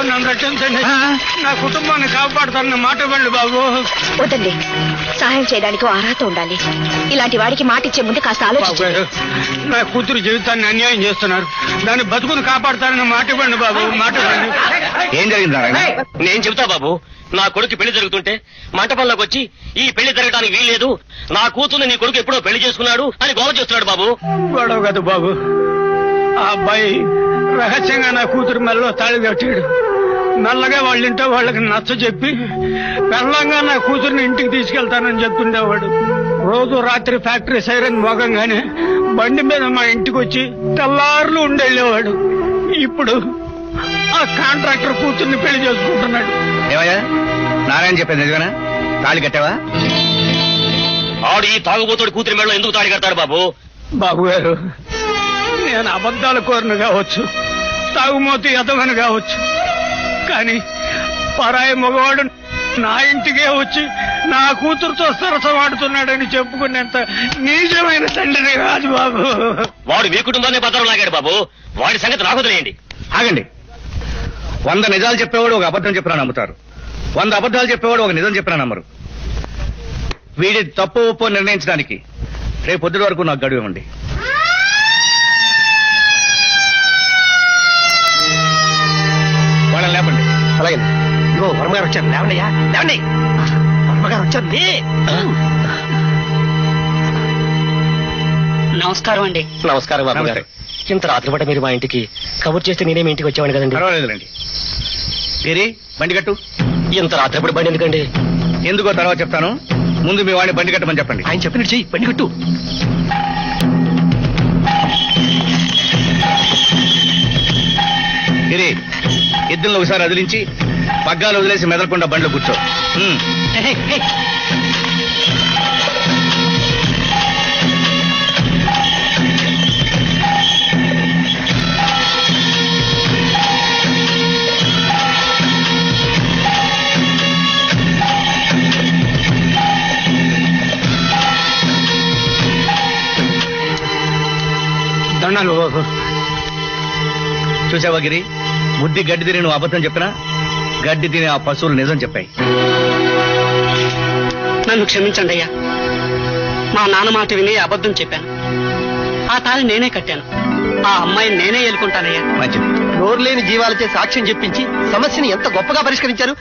నన్ను రక్షించండి, నా కుటుంబాన్ని కాపాడుతానన్న మాట ఇవ్వండి బాబు. వద్దండి, సహాయం చేయడానికి అర్హత ఉండాలి. ఇలాంటి వాడికి మాట ఇచ్చే ముందు కాస్త ఆలోచించండి. నా కూతురు జీవితాన్ని అన్యాయం చేస్తున్నారు, దాన్ని బతుకుని కాపాడుతానన్న మాట ఇవ్వండి బాబు, మాట ఇవ్వండి. ఏం జరిగింది నారాయణ? నేను చెబుతా బాబు. నా కొడుకు పెళ్లి జరుగుతుంటే మంటపంలోకి వచ్చి ఈ పెళ్లి జరగడానికి వీల్లేదు, నా కూతుర్ని నీ కొడుకు ఎప్పుడో పెళ్లి చేసుకున్నాడు అని గోల చేస్తున్నాడు బాబు. గొడవ కదా బాబు, ఆ అబ్బాయి రహస్యంగా నా కూతురు మెల్లో తాళి కట్టాడు. మెల్లగా వాళ్ళింటో వాళ్ళకి నచ్చ చెప్పి మెల్లంగా నా కూతుర్ని ఇంటికి తీసుకెళ్తానని చెప్తుండేవాడు. రోజు రాత్రి ఫ్యాక్టరీ సైరన్ మోగంగానే బండి మీద మా ఇంటికి వచ్చి తెల్లారులు ఉండేళ్ళేవాడు. ఇప్పుడు ఆ కాంట్రాక్టర్ కూతుర్ని పెళ్లి చేసుకుంటున్నాడు. ఏమయ్యా నారాయణ చెప్పేది నిజమేనా? తాళి కట్టావా? ఆడు ఈ తాగుబోతుడి కూతురి మెడలో ఎందుకు తాళి కడతాడు బాబు? బాబు గారు, నేను అబద్ధాల కోరను కావచ్చు, తాగుమోతి ఎదవను కావచ్చు, కానీ పరాయి మగవాడు నా ఇంటికే వచ్చి నా కూతురుతో సరసమాడుతున్నాడని చెప్పుకునేంత నీచమైన తండ్రిని కాదు బాబు. వాడు మీ కుటుంబాన్ని భద్రం లాగాడు బాబు, వాడి సంగతి నాకు వదిలేయండి. ఆగండి. 100 నిజాలు చెప్పేవాడు ఒక అబద్ధం చెప్పినా నమ్ముతారు, 100 అబద్ధాలు చెప్పేవాడు ఒక నిజం చెప్పినా నమ్మరు. వీడి తప్పు ఒప్పో నిర్ణయించడానికి రేపు పొద్దున వరకు నాకు గడువు ఇవ్వండి. వాళ్ళని లేపండి. అలాగే. ఇగో వర్మగారు వచ్చారు, లేవండియా, లేవండి. వర్మగారు వచ్చారు. నమస్కారం అండి. నమస్కారం వర్మగారు. ఇంత రాత్రి పూట మీరు మా ఇంటికి కబుర్ చేస్తే నేనే మీ ఇంటికి వచ్చామని కదండి. పర్వాలేదులేండి. ఏరి బండి కట్టు. ఇంత రాత్రి పూట బండి ఎందుకండి? ఎందుకో తర్వాత చెప్తాను, ముందు మీ వాడిని బండి కట్టమని చెప్పండి. ఆయన చెప్పినట్టు చెయ్యి, బండి కట్టు. ఇరి ఎద్దులను ఒకసారి వదిలించి పగ్గాలు వదిలేసి మెదలకుండా బండ్లో కూర్చో. దండాలు బాబు. చూసావా గిరి, బుద్ధి గడ్డి తిని నువ్వు అబద్ధం చెప్పినా గడ్డి తిని ఆ పశువులు నిజం చెప్పాయి. నన్ను క్షమించండి అయ్యా, మా నాన్న మాట విని అబద్ధం చెప్పాను. ఆ తాళి నేనే కట్టాను, ఆ అమ్మాయిని నేనే ఎలుకుంటానయ్యా. మంచిది. నోరు లేని జీవాలచే సాక్ష్యం చెప్పించి సమస్యని ఎంత గొప్పగా పరిష్కరించారు.